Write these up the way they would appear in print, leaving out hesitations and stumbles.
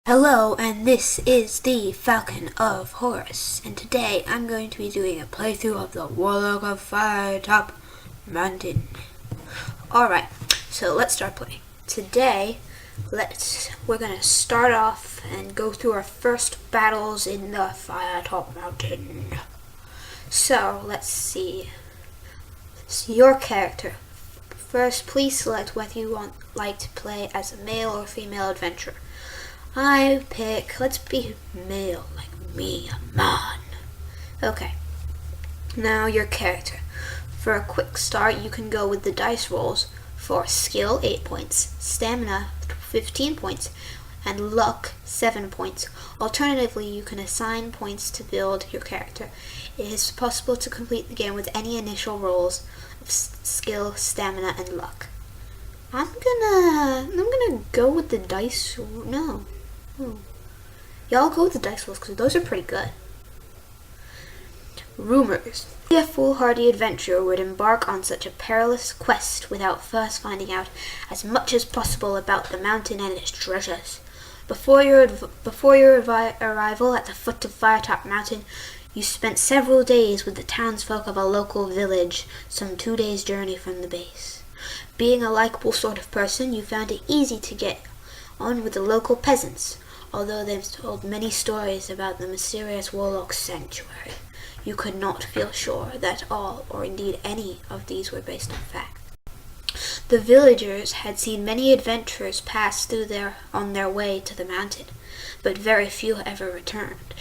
Hello, and this is the Falcon of Horus, and today I'm going to be doing a playthrough of the Warlock of Firetop Mountain. Alright, so let's start playing. Today, we're going to start off and go through our first battles in the Firetop Mountain. So, let's see. Your character. First, please select whether you like to play as a male or female adventurer. I pick, let's be male, like me, a man. Okay, now your character. For a quick start, you can go with the dice rolls for skill 8 points, stamina 15 points, and luck 7 points. Alternatively, you can assign points to build your character. It is possible to complete the game with any initial rolls of skill, stamina, and luck. I'm gonna go with the dice. No. Y'all go with the dice rolls because those are pretty good. Rumors. A foolhardy adventurer would embark on such a perilous quest without first finding out as much as possible about the mountain and its treasures. Before your arrival at the foot of Firetop Mountain, you spent several days with the townsfolk of a local village, some 2 days' journey from the base. Being a likable sort of person, you found it easy to get on with the local peasants. Although they've told many stories about the mysterious Warlock's sanctuary, you could not feel sure that all, or indeed any, of these were based on fact. The villagers had seen many adventurers pass through on their way to the mountain, but very few ever returned.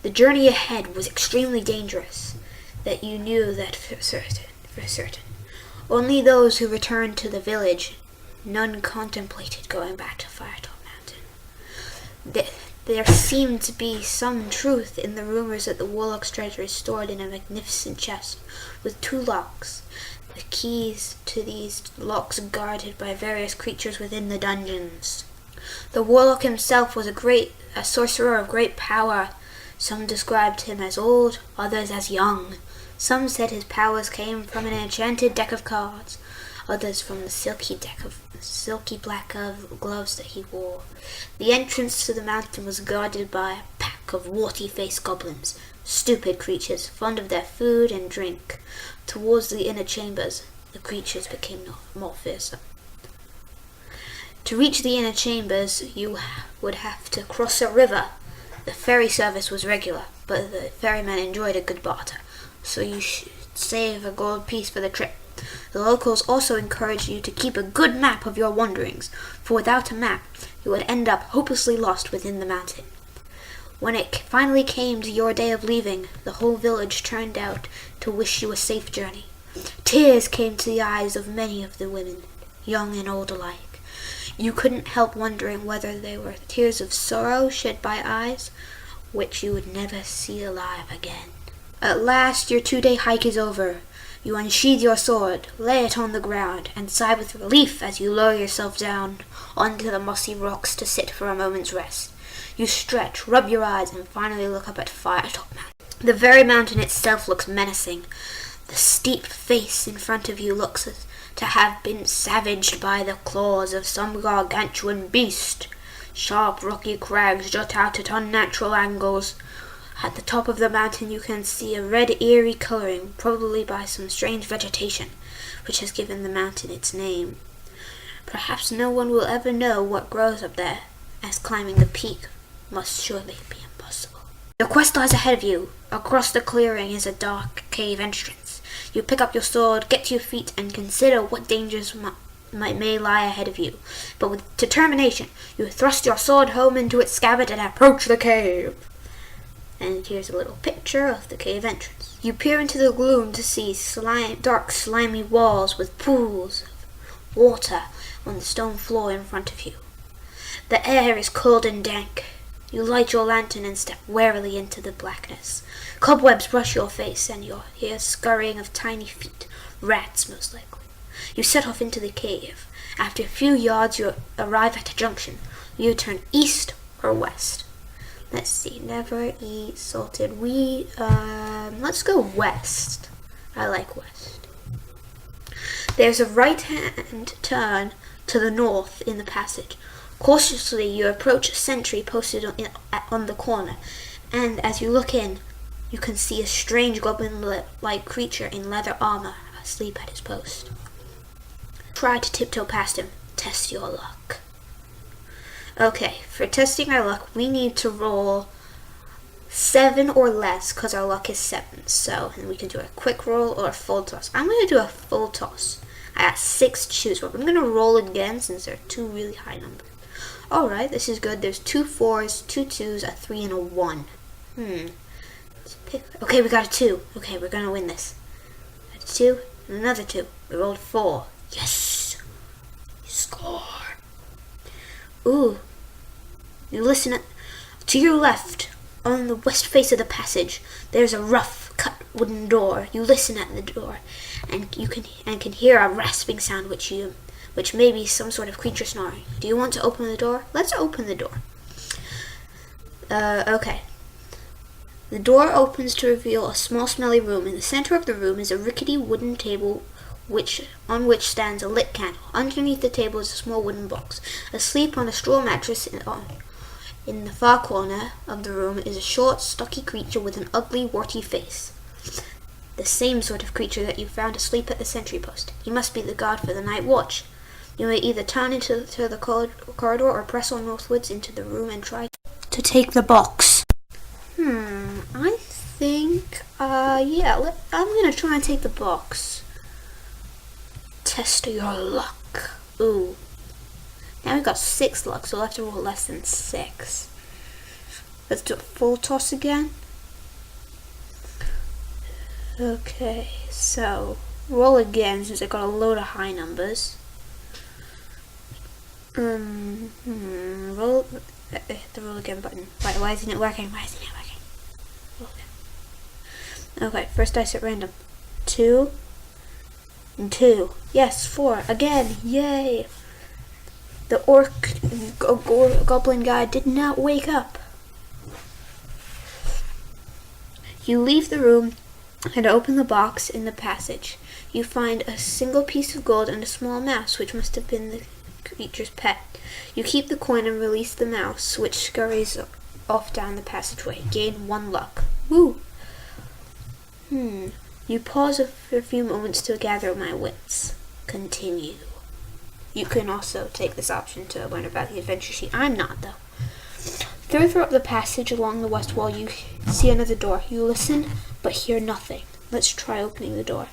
The journey ahead was extremely dangerous, that you knew that for certain. Only those who returned to the village, none contemplated going back to Firetop. There seemed to be some truth in the rumors that the Warlock's treasure is stored in a magnificent chest with 2 locks, the keys to these locks guarded by various creatures within the dungeons. The Warlock himself was a sorcerer of great power. Some described him as old, others as young. Some said his powers came from an enchanted deck of cards, others from the silky black gloves that he wore. The entrance to the mountain was guarded by a pack of warty-faced goblins, stupid creatures, fond of their food and drink. Towards the inner chambers, the creatures became more fearsome. To reach the inner chambers, you would have to cross a river. The ferry service was regular, but the ferryman enjoyed a good barter, so you should save a gold piece for the trip. The locals also encouraged you to keep a good map of your wanderings, for without a map, you would end up hopelessly lost within the mountain. When it finally came to your day of leaving, the whole village turned out to wish you a safe journey. Tears came to the eyes of many of the women, young and old alike. You couldn't help wondering whether they were tears of sorrow shed by eyes which you would never see alive again. At last, your 2-day hike is over. You unsheathe your sword, lay it on the ground, and sigh with relief as you lower yourself down onto the mossy rocks to sit for a moment's rest. You stretch, rub your eyes, and finally look up at Firetop Mountain. The very mountain itself looks menacing. The steep face in front of you looks to have been savaged by the claws of some gargantuan beast. Sharp rocky crags jut out at unnatural angles. At the top of the mountain you can see a red eerie coloring, probably by some strange vegetation, which has given the mountain its name. Perhaps no one will ever know what grows up there, as climbing the peak must surely be impossible. Your quest lies ahead of you. Across the clearing is a dark cave entrance. You pick up your sword, get to your feet, and consider what dangers may lie ahead of you. But with determination, you thrust your sword home into its scabbard and approach the cave. And here's a little picture of the cave entrance. You peer into the gloom to see dark, slimy walls with pools of water on the stone floor in front of you. The air is cold and dank. You light your lantern and step warily into the blackness. Cobwebs brush your face, and you hear scurrying of tiny feet, rats most likely. You set off into the cave. After a few yards, you arrive at a junction. You turn east or west. Let's see, never eat salted wheat. Let's go west. I like west. There's a right-hand turn to the north in the passage. Cautiously, you approach a sentry posted on the corner, and as you look in, you can see a strange goblin-like creature in leather armor asleep at his post. Try to tiptoe past him. Test your luck. Okay, for testing our luck, we need to roll 7 or less, because our luck is 7. So, and we can do a quick roll or a full toss. I'm going to do a full toss. I got 6 to choose from. I'm going to roll again since there are 2 really high numbers. Alright, this is good. There's 2 4s, 2 2s, a 3, and a 1. Okay, we got a 2. Okay, we're going to win this. Got a 2, and another 2. We rolled 4. Yes! You score. Ooh. You listen to your left. On the west face of the passage, there's a rough cut wooden door. You listen at the door, and you can hear a rasping sound which may be some sort of creature snoring. Do you want to open the door? Let's open the door. Okay. The door opens to reveal a small smelly room. In the center of the room is a rickety wooden table on which stands a lit candle. Underneath the table is a small wooden box. Asleep on a straw mattress in the far corner of the room is a short, stocky creature with an ugly, warty face. The same sort of creature that you found asleep at the sentry post. He must be the guard for the night watch. You may either turn into the corridor or press on northwards into the room and try to take the box. I think, yeah, I'm gonna try and take the box. Test your luck. Ooh. Now we've got 6 luck, so we'll have to roll less than 6. Let's do a full toss again. Okay, so roll again since I got a load of high numbers. Roll. Hit the roll again button. Why isn't it working? Roll again. Okay, first dice at random. 2 and 2. Yes, 4 again. Yay! The goblin guy did not wake up. You leave the room and open the box in the passage. You find a single piece of gold and a small mouse, which must have been the creature's pet. You keep the coin and release the mouse, which scurries off down the passageway. Gain 1 luck. Woo! You pause for a few moments to gather my wits. Continue. You can also take this option to learn about the adventure sheet. I'm not, though. Further up the passage along the west wall, you see another door. You listen, but hear nothing. Let's try opening the door.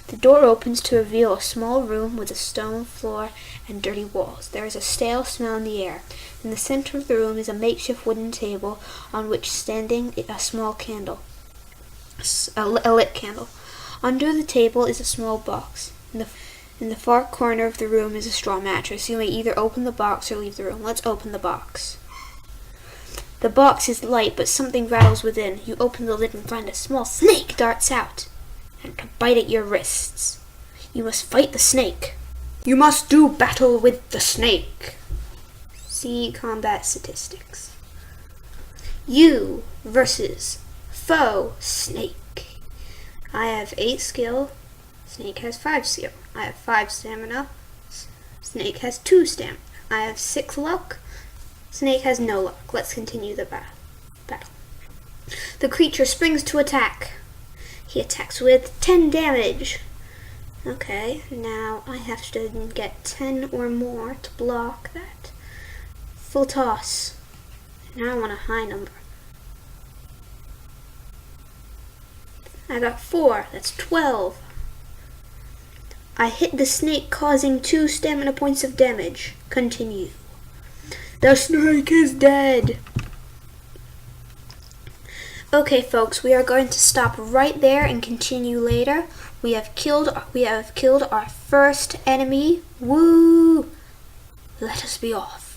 The door opens to reveal a small room with a stone floor and dirty walls. There is a stale smell in the air. In the center of the room is a makeshift wooden table on which standing a small candle. A lit candle. Under the table is a small box. In the far corner of the room is a straw mattress. You may either open the box or leave the room. Let's open the box. The box is light, but something rattles within. You open the lid and find a small snake darts out and to bite at your wrists. You must fight the snake. You must do battle with the snake. See combat statistics. You versus foe snake. I have 8 skill. Snake has 5 skill. I have 5 stamina. Snake has 2 stamina. I have 6 luck. Snake has no luck. Let's continue the battle. The creature springs to attack. He attacks with 10 damage. Okay, now I have to get 10 or more to block that. Full toss. Now I want a high number. I got 4. That's 12. I hit the snake, causing 2 stamina points of damage. Continue. The snake is dead. Okay, folks, we are going to stop right there and continue later. We have killed our first enemy. Woo! Let us be off.